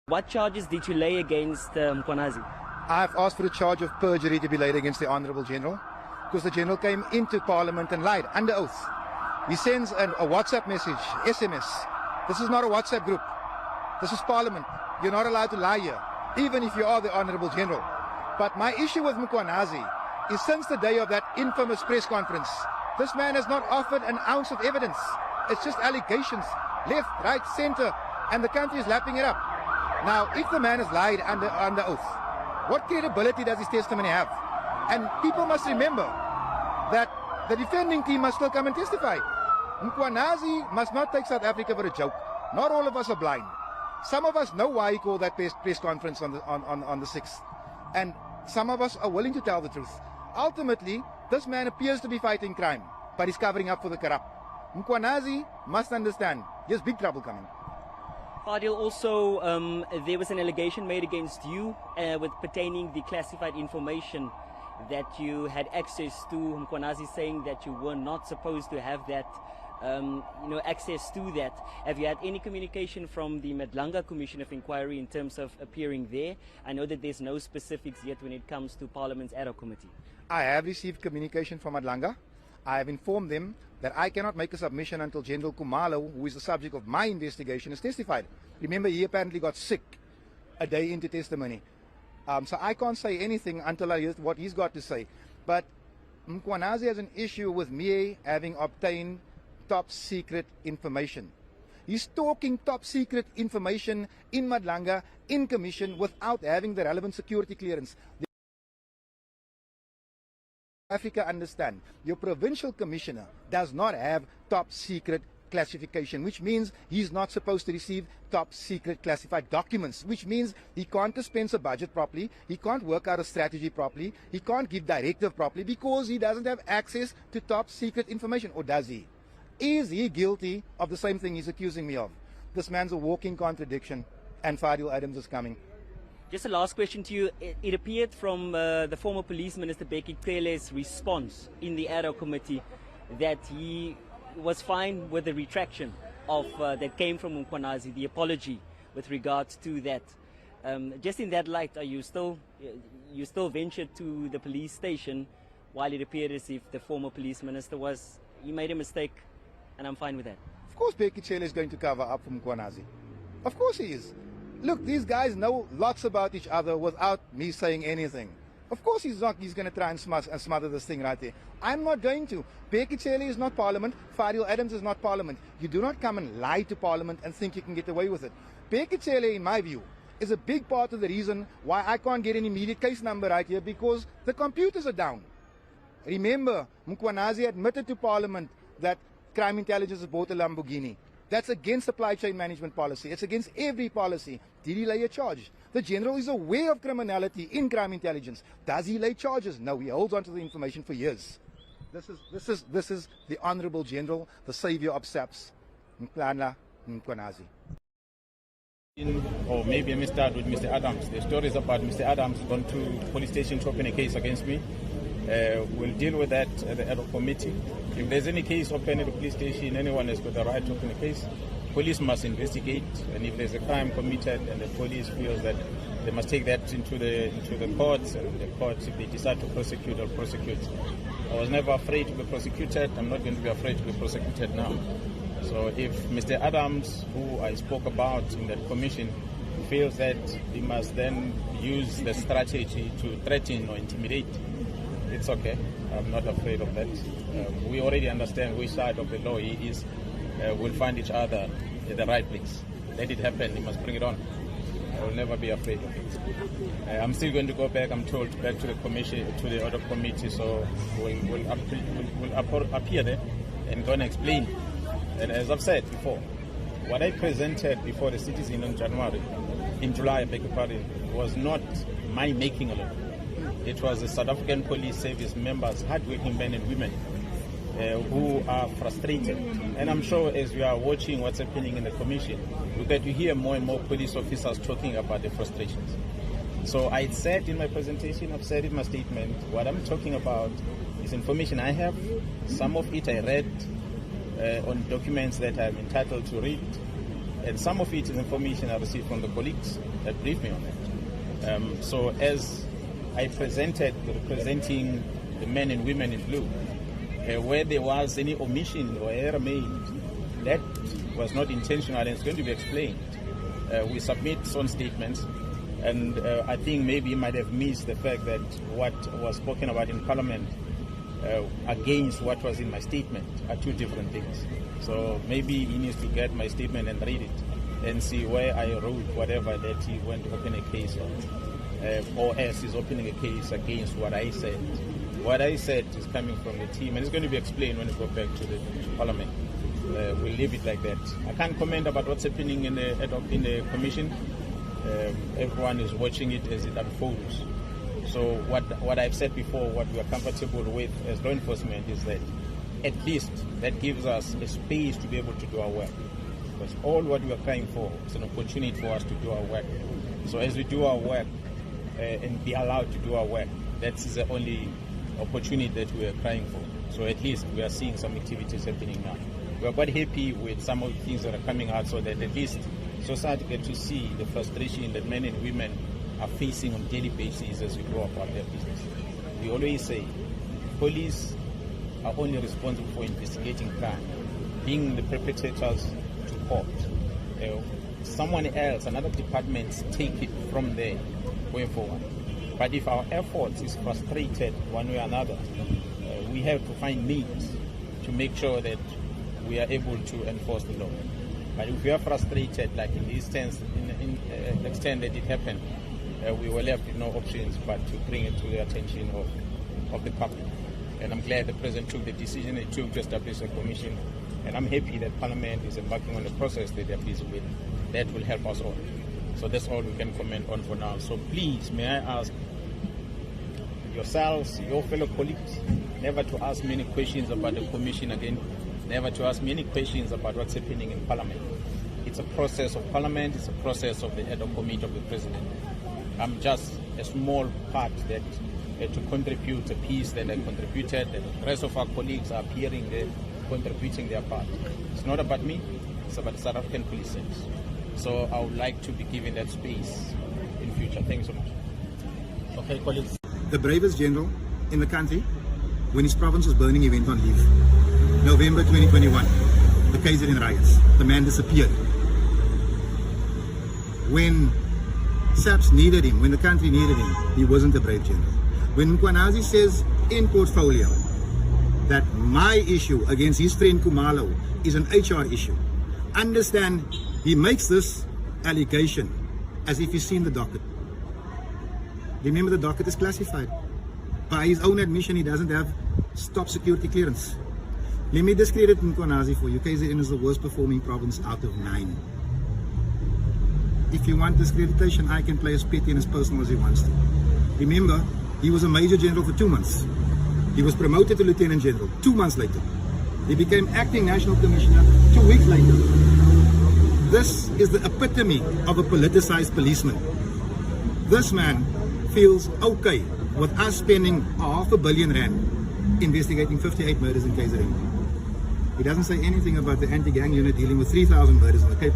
What charges did you lay against Mkhwanazi? I've asked for a charge of perjury to be laid against the Honourable General because the General came into Parliament and lied under oath. He sends a WhatsApp message, SMS. This is not a WhatsApp group. This is Parliament. You're not allowed to lie here, even if you are the Honourable General. But my issue with Mkhwanazi is since the day of that infamous press conference, this man has not offered an ounce of evidence. It's just allegations, left, right, centre, and the country is lapping it up. Now, if the man has lied under oath, what credibility does his testimony have? And people must remember that the defending team must still come and testify. Mkhwanazi must not take South Africa for a joke. Not all of us are blind. Some of us know why he called that press conference on the 6th. And some of us are willing to tell the truth. Ultimately, this man appears to be fighting crime, but he's covering up for the corrupt. Mkhwanazi must understand, there's big trouble coming. Fadiel, also there was an allegation made against you with pertaining the classified information that you had access to. Mkhwanazi saying that you were not supposed to have that, access to that. Have you had any communication from the Madlanga Commission of Inquiry in terms of appearing there? I know that there's no specifics yet when it comes to Parliament's ad hoc committee. I have received communication from Madlanga. I have informed them that I cannot make a submission until General Kumalo, who is the subject of my investigation, has testified. Remember, he apparently got sick a day into testimony. So I can't say anything until I hear what he's got to say. But Mkhwanazi has an issue with me having obtained top secret information. He's talking top secret information in Madlanga, in commission, without having the relevant security clearance. Africa understand, your provincial commissioner does not have top secret classification, which means he's not supposed to receive top secret classified documents, which means he can't dispense a budget properly, he can't work out a strategy properly, he can't give directive properly because he doesn't have access to top secret information. Or does he? Is he guilty of the same thing he's accusing me of? This man's a walking contradiction, and Fadiel Adams is coming. Just a last question to you. It appeared from the former Police Minister Bheki Cele's response in the ad hoc committee that he was fine with the retraction of that came from Mkhwanazi, the apology with regards to that. Just in that light, are you still ventured to the police station while it appeared as if the former Police Minister he made a mistake, and I'm fine with that? Of course Bheki Cele is going to cover up for Mkhwanazi. Of course he is. Look, these guys know lots about each other without me saying anything. Of course he's going to try and smother this thing right there. I'm not going to. Bheki Cele is not Parliament. Fadiel Adams is not Parliament. You do not come and lie to Parliament and think you can get away with it. Bheki Cele, in my view, is a big part of the reason why I can't get an immediate case number right here, because the computers are down. Remember, Mkhwanazi admitted to Parliament that crime intelligence has bought a Lamborghini. That's against supply chain management policy. It's against every policy. Did he lay a charge? The General is aware of criminality in crime intelligence. Does he lay charges? No, he holds on to the information for years. This is the Honourable General, the savior of SAPS, Mkhwanazi. Or maybe I may start with Mr. Adams. The story is about Mr. Adams gone to police station to open a case against me. We'll deal with that at the ad hoc committee. If there's any case open at the police station, anyone has got the right to open a case. Police must investigate, and if there's a crime committed and the police feels that they must take that into the courts, and the courts, if they decide to prosecute, or prosecute. I was never afraid to be prosecuted. I'm not going to be afraid to be prosecuted now. So if Mr. Adams, who I spoke about in that commission, feels that he must then use the strategy to threaten or intimidate, it's okay. I'm not afraid of that. We already understand which side of the law he is. We'll find each other at the right place. Let it happen. He must bring it on. I will never be afraid of it. I'm still going to go back, I'm told, back to the commission, to the other committee. So we'll appear there and go and explain. And as I've said before, what I presented before the citizen in July, I beg your pardon, was not my making alone. It was the South African Police Service members, hardworking men and women, who are frustrated. And I'm sure as we are watching what's happening in the commission, we get to hear more and more police officers talking about the frustrations. So I said in my presentation, I've said in my statement, what I'm talking about is information I have. Some of it I read on documents that I'm entitled to read. And some of it is information I received from the colleagues that briefed me on it. So as I presented representing the men and women in blue, where there was any omission or error made, that was not intentional and it's going to be explained. We submit some statements, and I think maybe he might have missed the fact that what was spoken about in Parliament against what was in my statement are two different things. So maybe he needs to get my statement and read it and see where I wrote whatever that he went to open a case on, or else he's opening a case against what I said. What I said is coming from the team, and it's going to be explained when we go back to the Parliament. We'll leave it like that. I can't comment about what's happening in the commission. Everyone is watching it as it unfolds. So what I've said before, what we are comfortable with as law enforcement is that at least that gives us a space to be able to do our work. Because all what we are crying for is an opportunity for us to do our work. So as we do our work and be allowed to do our work, that's the only opportunity that we are crying for. So at least we are seeing some activities happening now. We are quite happy with some of the things that are coming out, so that at least society gets to see the frustration that men and women are facing on a daily basis as we go about their business. We always say police are only responsible for investigating crime, bringing the perpetrators to court. Someone else, another department, take it from there going forward. But if our efforts is frustrated one way or another, we have to find means to make sure that we are able to enforce the law. But if we are frustrated, like in this sense, in the extent that it happened, we were left with no options but to bring it to the attention of the public. And I'm glad the President took the decision he took to establish a commission. And I'm happy that Parliament is embarking on the process that they're busy with. That will help us all. So that's all we can comment on for now. So please, may I ask yourselves, your fellow colleagues, never to ask many questions about the commission again, never to ask many questions about what's happening in Parliament. It's a process of Parliament, it's a process of the ad hoc committee of the President. I'm just a small part that to contribute a piece that I contributed, and the rest of our colleagues are appearing there, contributing their part. It's not about me, it's about the South African Police Service. So I would like to be given that space in future. Thanks so much. Okay, colleagues. The bravest general in the country, when his province was burning, he went on leave. November 2021, the KZN riots. The man disappeared. When SAPS needed him, when the country needed him, he wasn't a brave general. When Mkhwanazi says in portfolio that my issue against his friend Kumalo is an HR issue, understand he makes this allegation as if he's seen the docket. Remember, the docket is classified. By his own admission, he doesn't have top security clearance. Let me discredit Mkhwanazi for you. KZN is the worst performing province out of 9. If you want discreditation, I can play as petty and as personal as he wants to. Remember, he was a major general for 2 months. He was promoted to lieutenant general 2 months later. He became acting national commissioner 2 weeks later. This is the epitome of a politicized policeman. This man feels okay with us spending R500 million investigating 58 murders in KZN. He doesn't say anything about the anti-gang unit dealing with 3,000 murders in the Cape.